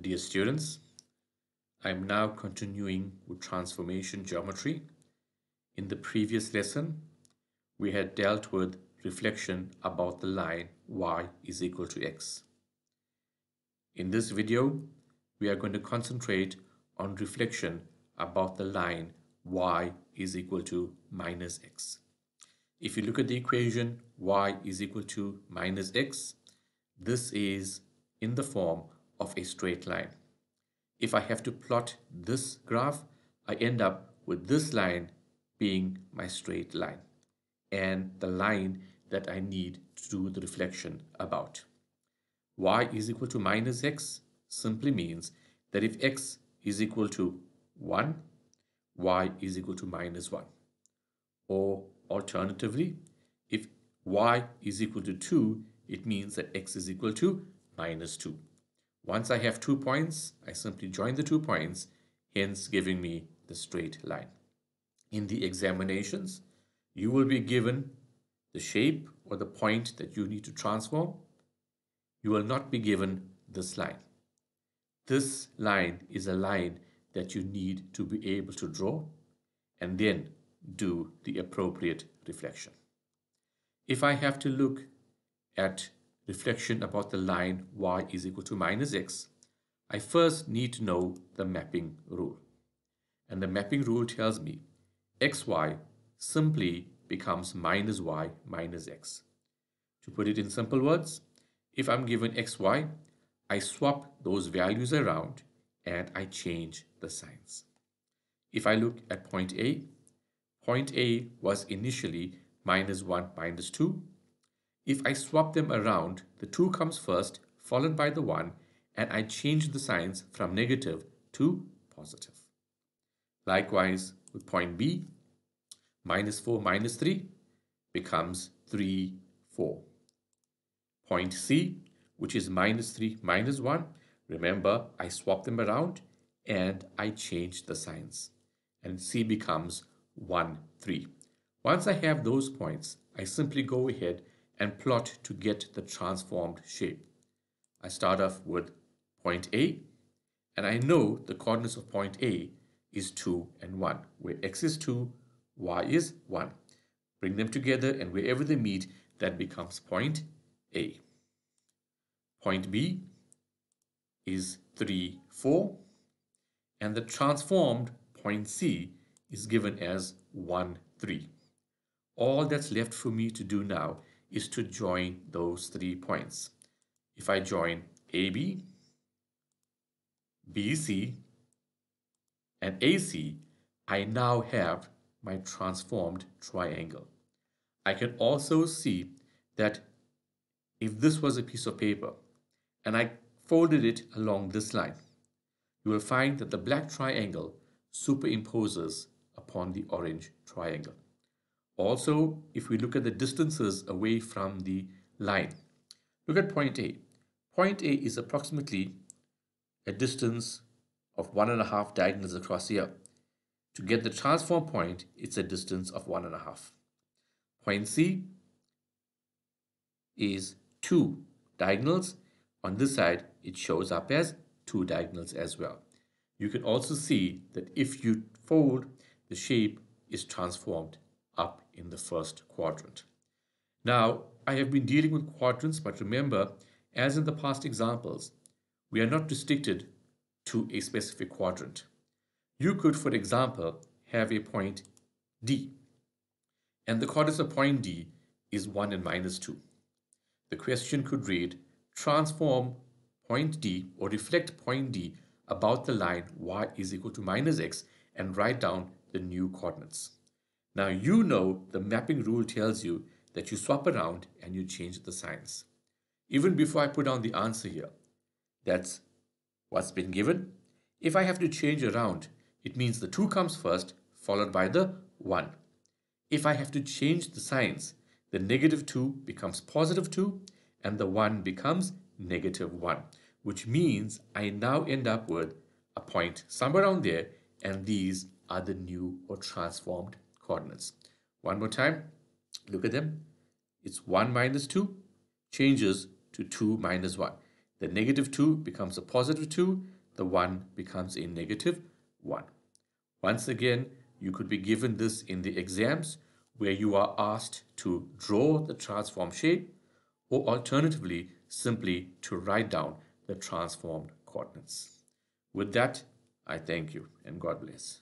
Dear students, I'm now continuing with transformation geometry. In the previous lesson, we had dealt with reflection about the line y is equal to x. In this video, we are going to concentrate on reflection about the line y is equal to minus x. If you look at the equation y is equal to minus x, this is in the form of a straight line. If I have to plot this graph, I end up with this line being my straight line and the line that I need to do the reflection about. Y is equal to minus x simply means that if x is equal to 1, y is equal to minus 1. Or alternatively, if y is equal to 2, it means that x is equal to minus 2. Once I have 2 points, I simply join the 2 points, hence giving me the straight line. In the examinations, you will be given the shape or the point that you need to transform. You will not be given this line. This line is a line that you need to be able to draw and then do the appropriate reflection. If I have to look at reflection about the line y is equal to minus x, I first need to know the mapping rule. And the mapping rule tells me xy simply becomes minus y minus x. To put it in simple words, if I'm given xy, I swap those values around and I change the signs. If I look at point A was initially minus 1 minus 2. If I swap them around, the 2 comes first, followed by the 1, and I change the signs from negative to positive. Likewise, with point B, minus 4 minus 3 becomes 3, 4. Point C, which is minus 3 minus 1, remember I swap them around and I change the signs. And C becomes 1, 3. Once I have those points, I simply go ahead and plot to get the transformed shape. I start off with point A, and I know the coordinates of point A is 2 and 1, where x is 2, y is 1. Bring them together, and wherever they meet, that becomes point A. Point B is 3, 4, and the transformed point C is given as 1, 3. All that's left for me to do now is to join those 3 points. If I join AB, BC, and AC, I now have my transformed triangle. I can also see that if this was a piece of paper and I folded it along this line, you will find that the black triangle superimposes upon the orange triangle. Also, if we look at the distances away from the line, look at point A. Point A is approximately a distance of 1.5 diagonals across here. To get the transform point, it's a distance of 1.5. Point C is 2 diagonals. On this side, it shows up as 2 diagonals as well. You can also see that if you fold, the shape is transformed up in the first quadrant. Now, I have been dealing with quadrants, but remember, as in the past examples, we are not restricted to a specific quadrant. You could, for example, have a point D, and the coordinates of point D is 1 and minus 2. The question could read, transform point D or reflect point D about the line y is equal to minus x and write down the new coordinates. Now you know the mapping rule tells you that you swap around and you change the signs. Even before I put down the answer here, that's what's been given. If I have to change around, it means the 2 comes first, followed by the 1. If I have to change the signs, the negative 2 becomes positive 2 and the 1 becomes negative 1, which means I now end up with a point somewhere around there, and these are the new or transformed coordinates. One more time, look at them. It's 1 minus 2 changes to 2 minus 1. The negative 2 becomes a positive 2. The 1 becomes a negative 1. Once again, you could be given this in the exams where you are asked to draw the transform shape, or alternatively, simply to write down the transformed coordinates. With that, I thank you and God bless.